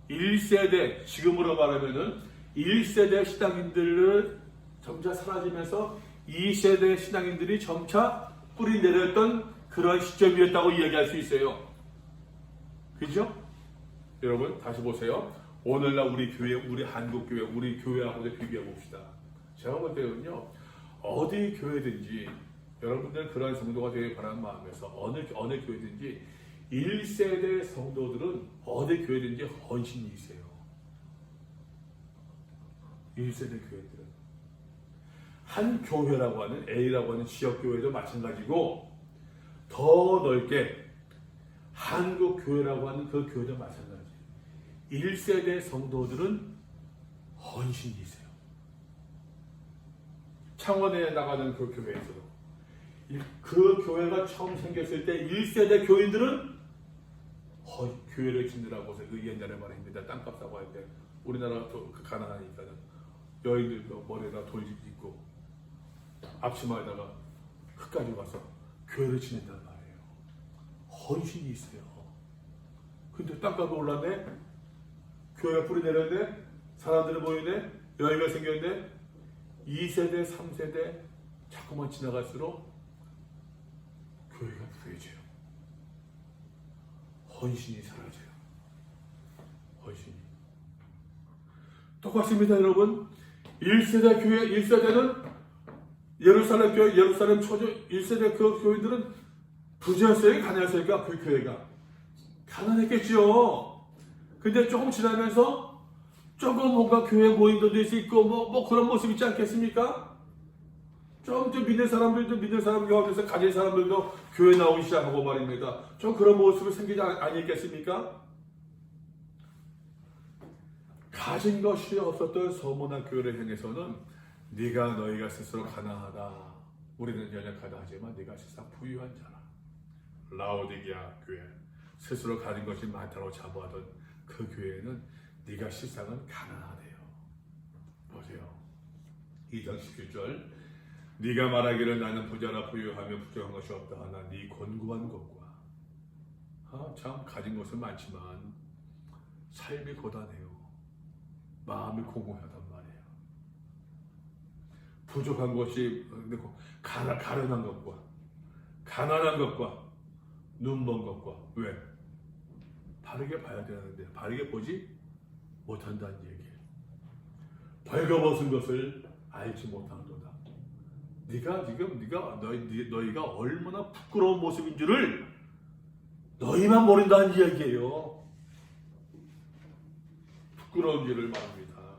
1세대, 지금으로 말하면은 1세대 신앙인들을 점차 사라지면서 2세대 신앙인들이 점차 뿌리 내렸던 그런 시점이었다고 이야기할 수 있어요. 그죠? 여러분 다시 보세요. 오늘날 우리 교회, 우리 한국교회, 우리 교회하고 비교해 봅시다. 제가 볼 때는요, 어디 교회든지 여러분들 그런 성도가 되길 바라는 마음에서 어느 교회든지 1세대 성도들은 어디 교회든지 헌신이 있어요. 1세대 교회들은 한 교회라고 하는 A라고 하는 지역교회도 마찬가지고 더 넓게 한국 교회라고 하는 그 교회도 마찬가지. 1세대 성도들은 헌신이 있어요. 창원에 나가는 그 교회에서도 그 교회가 처음 생겼을 때 1세대 교인들은 교회를 짓느라고 해서 그 옛날에 말입니다. 땅값 사고 할 때 우리나라 가난하니까는 여인들도 머리에다 돌 짓고 앞치마에다가 흙까지 와서 교회를 짓는단 말이에요. 헌신이 있어요. 근데 땅값이 올랐네? 교회가 뿌리 내렸네? 사람들이 모이네? 여유가 생겼네? 2세대, 3세대 자꾸만 지나갈수록 교회가 부해져요. 헌신이 사라져요. 헌신이. 똑같습니다, 여러분. 1세대 교회, 1세대는 예루살렘 교회, 예루살렘 초조 1세대 그 교인들은 부자였어요? 가난했을까? 그 교회가. 가난했겠죠. 근데 조금 지나면서 조금 뭔가 교회 모임도 있고 뭐 그런 모습 있지 않겠습니까? 좀 믿는 사람들 가운데서 가진 사람들도 교회 나오기 시작하고 말입니다. 좀 그런 모습이 생기지 아니겠습니까? 가진 것이 없었던 서문화 교회를 향해서는 너희가 스스로 가난하다. 우리는 연약하다 하지만 네가 세상 부유한 자라. 라오디게아 교회. 스스로 가진 것이 많다고 자부하던 그 교회는 네가 실상은 가난하대요. 보세요. 2장 17절. 네가 말하기를 나는 부자라 부유하며 부족한 것이 없다 하나 네 곤고한 것과 참 가진 것은 많지만 삶이 고단해요. 마음이 공허하단 말이에요. 부족한 것이 가련한 것과 가난한 것과 눈먼 것과 왜? 바르게 봐야 되는데 바르게 보지 못한다는 얘기예요. 벌거벗은 것을 알지 못한도다. 너희가 얼마나 부끄러운 모습인 줄을 너희만 모른다는 이야기예요. 부끄러운 줄을 말합니다.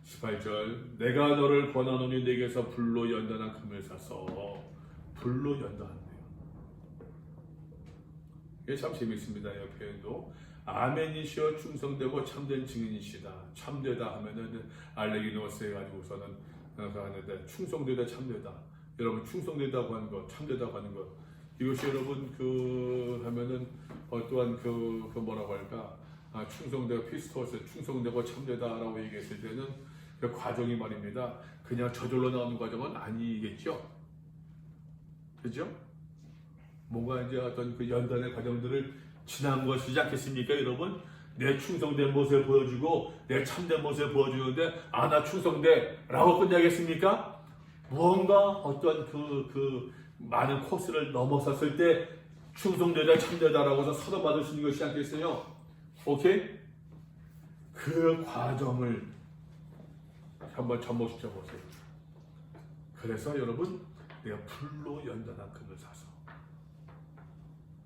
18절 내가 너를 권하노니 내게서 불로 연단한 금을 사서 불로 연단한대요. 이게 참 재밌습니다. 이 표현도 아멘이시여 충성되고 참된 증인이시다. 참되다 하면은 알레기노스 해가지고서는 하는데 충성되다 참되다. 여러분 충성되다고 하는 것, 참되다고 하는 것 이것이 여러분 하면은 또한 뭐라고 할까? 충성되고 피스토스 충성되고 참되다라고 얘기했을 때는 그 과정이 말입니다. 그냥 저절로 나오는 과정은 아니겠죠. 그죠? 뭔가 이제 어떤 그 연단의 과정들을 지난 것이지 않겠습니까, 여러분? 내 충성된 모습을 보여주고 내 참된 모습을 보여주는데 나 충성돼라고 끝나겠습니까? 무언가 어떤 그 많은 코스를 넘어섰을 때 충성되다 참되다라고 해서 선언받을 수 있는 것이 않겠어요? 오케이? 그 과정을 한번 접목시켜 보세요. 그래서 여러분 내가 불로 연단한 금을 사서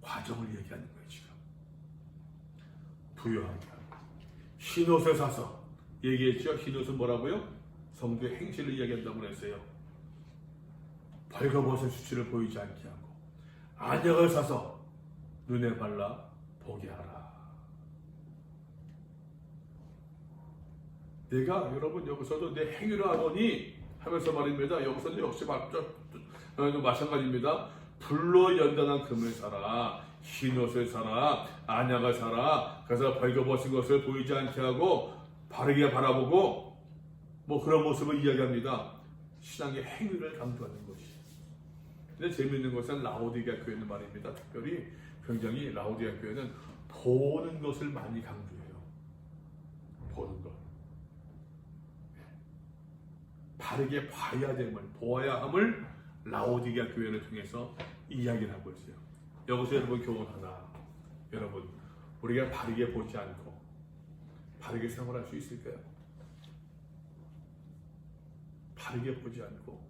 과정을 얘기하는 거예요. 지금 부유합니다. 흰옷을 사서 얘기했죠. 흰옷은 뭐라고요? 성도의 행실을 이야기한다고 했어요. 벌거벗은 수치를 보이지 않게 하고 안약을 사서 눈에 발라 보게 하라. 내가 여러분 여기서도 내 행위를 하노니 하면서 말입니다. 여기서도 역시 마찬가지입니다. 불로 연단한 금을 사라. 흰 옷을 사라, 안약을 사라, 그래서 벌거벗은 것을 보이지 않게 하고 바르게 바라보고 뭐 그런 모습을 이야기합니다. 신앙의 행위를 강조하는 것이. 근데 재미있는 것은 라오디게아 교회는 말입니다. 특별히 굉장히 라오디게아 교회는 보는 것을 많이 강조해요. 보는 것. 바르게 봐야 됨을, 보아야 함을 라오디게아 교회를 통해서 이야기를 하고 있어요. 여기서 여러분 교훈 하나. 여러분, 우리가 바르게 보지 않고 바르게 생활할 수 있을까요? 바르게 보지 않고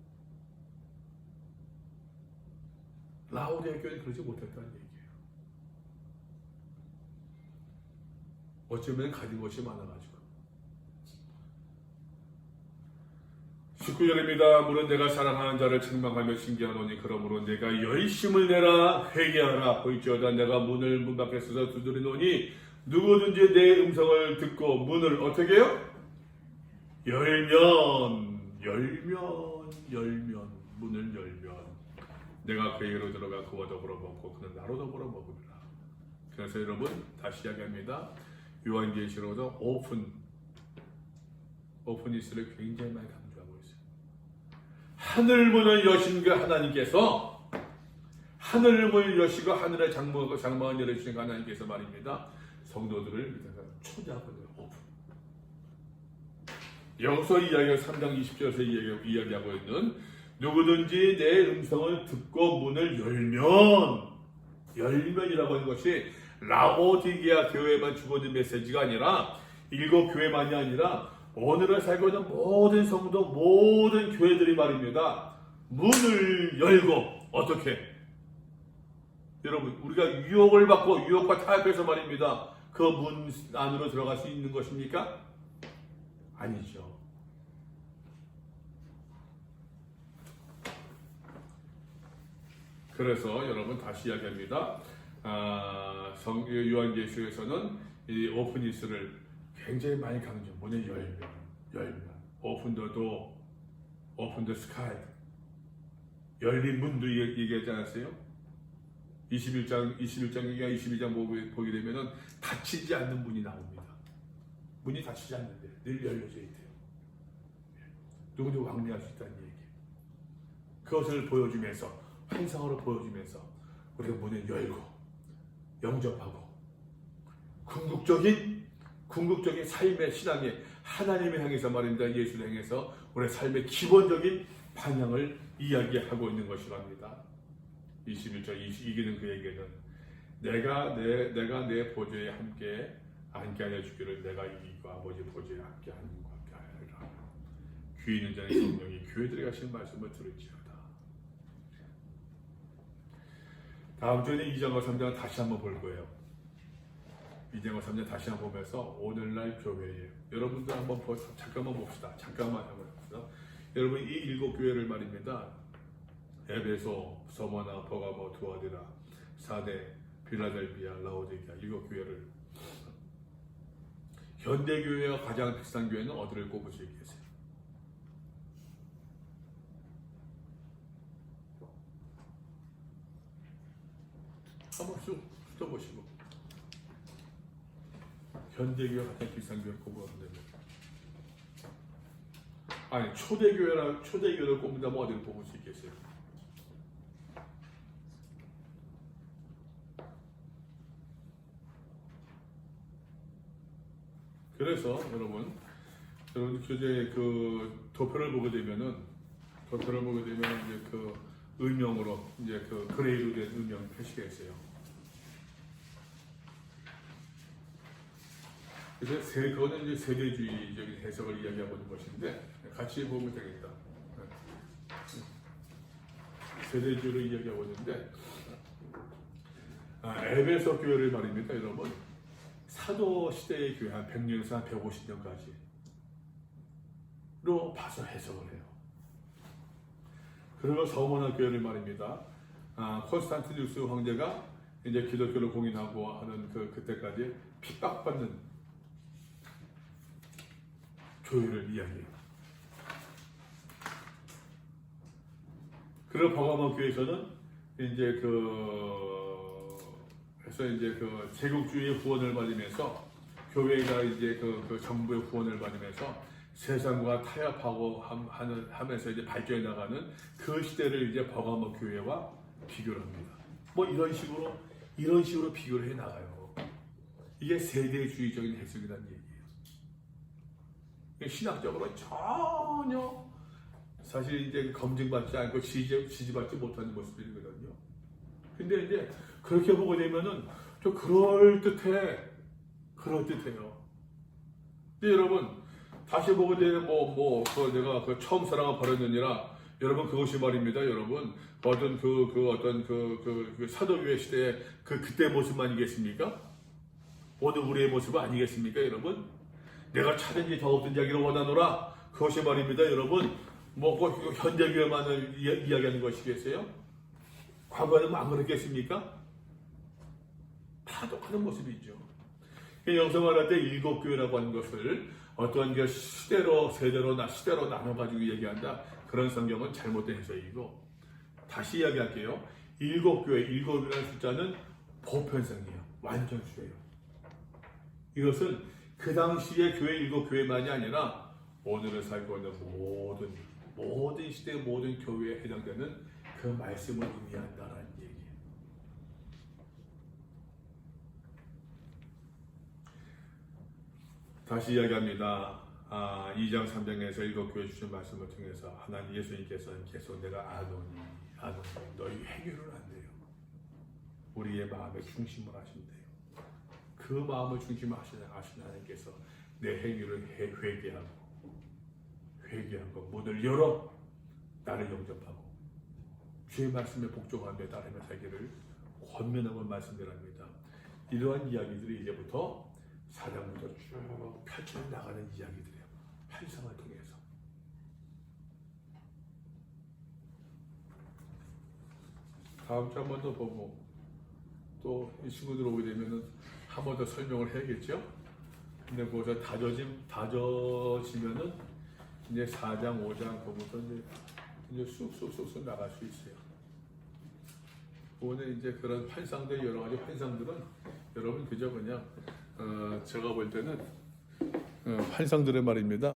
라오디게아 교회는 그러지 못했다는 얘기예요. 어쩌면 가진 것이 많아가지고. 19절입니다. 물은 내가 사랑하는 자를 책망하며 징계하노니 그러므로 내가 열심을 내라 회개하라. 볼지어다 내가 문을 문 밖에 서서 두드리노니 누구든지 내 음성을 듣고 문을 어떻게 해요? 열면 문을 열면 내가 그에게로 들어가 그와 더불어 먹고 그는 나로 더불어 먹으리라. 그래서 여러분 다시 이야기합니다. 요한계시록에서 오픈이스를 굉장히 많이 강조하고 있어요. 하늘 문을 여신 그 하나님께서, 하늘 문을 여시고 하늘의 장막을 열어주신 그 하나님께서 말입니다. 성도들을 초대하고 있는 오픈. 여기서 이야기가 3장 20절에서 이야기하고 있는 누구든지 내 음성을 듣고 문을 열면이라고 하는 것이 라오디게아 교회만 주고 있는 메시지가 아니라 일곱 교회만이 아니라 오늘을 살고 있는 모든 성도, 모든 교회들이 말입니다. 문을 열고 어떻게? 여러분, 우리가 유혹을 받고 유혹과 타협해서 말입니다. 그 문 안으로 들어갈 수 있는 것입니까? 아니죠. 그래서 여러분 다시 이야기합니다. 요한계시록에서는 이 오픈이스를 굉장히 많이 강조. 문을 열면 오픈 더 도어, 오픈 더 스카이. 열린 문도 얘기하지 않았어요? 21장이나 22장 보게 되면은 닫히지 않는 문이 나옵니다. 문이 닫히지 않는데 늘 열려져 있대요. 누구도 왕래할 수 있다는 얘기. 그것을 보여주면서, 환상으로 보여주면서 우리가 문을 열고 영접하고 궁극적인 삶의 신앙의 하나님을 향해서 말입니다. 예수를 향해서 우리의 삶의 기본적인 방향을 이야기하고 있는 것이랍니다. 21절 이기는 그에게는 내가 내 보좌에 함께 하여 주기를 내가 이기고 아버지 보좌에 함께 하는 것 같게 하리라. 귀 있는 자의 성령이 교회들에 가신 말씀을 들을지어다. 다음 주에는 2장과 3장을 다시 한번 볼 거예요. 2장과 3장 다시 한번 보면서 오늘날 교회에 여러분들 한번 잠깐만 봅시다. 잠깐만 한번 봅시다. 여러분 이 일곱 교회를 말입니다. 에베소, 서머나, 버가모, 두아디라, 사대, 필라델피아, 라오디게아 일곱 교회를 현대 교회와 가장 비슷한 교회는 어디를 꼽으시겠어요? 한번 쭉 훑어보시고 현대교회 같은 비슷한 교회 꼽으면 됩니다. 아니 초대교회를 꼽는다면 어디를 꼽을 수 있겠어요? 그래서 여러분 교재 그 도표를 보게 되면 이제 그 의명으로 이제 그 그레이로 된 의명 표시가 있어요. 그래서 그거는 이제 세대주의적인 해석을 이야기하고 있는 것인데 같이 보면 되겠다. 세대주의를 이야기하고 있는데 에베소 교회를 말입니다, 여러분. 사도 시대의 교회 한 100년에서 한 150년까지로 봐서 해석을 해요. 그리고 서머나 교회를 말입니다. 콘스탄티누스 황제가 이제 기독교를 공인하고 하는 그때까지 핍박받는 교회를 이야기해요. 그리고 버가모 교회에서는 이제 그래서 이제 그 제국주의의 후원을 받으면서 교회가 이제 그 정부의 후원을 받으면서 세상과 타협하고 하면서 이제 발전해 나가는 그 시대를 이제 버가모 교회와 비교를 합니다. 뭐 이런 식으로 비교를 해 나가요. 이게 세대주의적인 해석이라는 얘기예요. 신학적으로 전혀 사실 이제 검증받지 않고 지지받지 못하는 모습이거든요. 근데 이제 그렇게 보게 되면은 좀 그럴듯해요. 근데 여러분 다시 보게 되면 내가 그 처음 사랑을 버렸느니라 여러분 그것이 말입니다. 여러분 어떤 그 사도교회 시대의 그때 모습만이겠습니까? 오늘 우리의 모습은 아니겠습니까, 여러분? 내가 차든지 더 없든지 하기를 원하노라. 그것이 말입니다, 여러분. 현대 교회만을 이야기하는 것이겠어요? 과거에는 안 그랬겠습니까? 다 똑같은 모습이죠. 여기서 말할 때 일곱 교회라고 하는 것을 어떠한 게 시대로 나눠가지고 얘기한다. 그런 성경은 잘못된 해석이고 다시 이야기할게요. 일곱이라는 숫자는 보편성이에요. 완전수예요. 이것은 그 당시의 일곱 교회만이 아니라 오늘을 살고 있는 모든 시대 모든 교회에 해당되는 그 말씀을 의미한다라는 얘기예요. 다시 이야기합니다. 2장 3장에서 일곱 교회 주신 말씀을 통해서 하나님 예수님께서는 계속 내가 아노니 너희 회개를 안 돼요. 우리의 마음에 중심을 하신대요. 그 마음을 중심으로 하시는 하나님께서 내 행위를 회개하고 문을 열어 나를 영접하고 주의 말씀에 복종하며 따르며 살기를 권면하고 말씀드립니다. 이러한 이야기들이 이제부터 4장부터 쭉 펼쳐나가는 이야기들이에요. 환상을 통해서. 다음 주 한 번 더 보고 또 이 친구들 오게 되면은 한 번 더 설명을 해야겠죠? 근데 거기서 다져지면은 이제 4장, 5장 거기서 이제 쑥쑥 나갈 수 있어요. 오늘 이제 그런 환상들, 여러 가지 환상들은 여러분 그저 그냥 제가 볼 때는 환상들의 말입니다.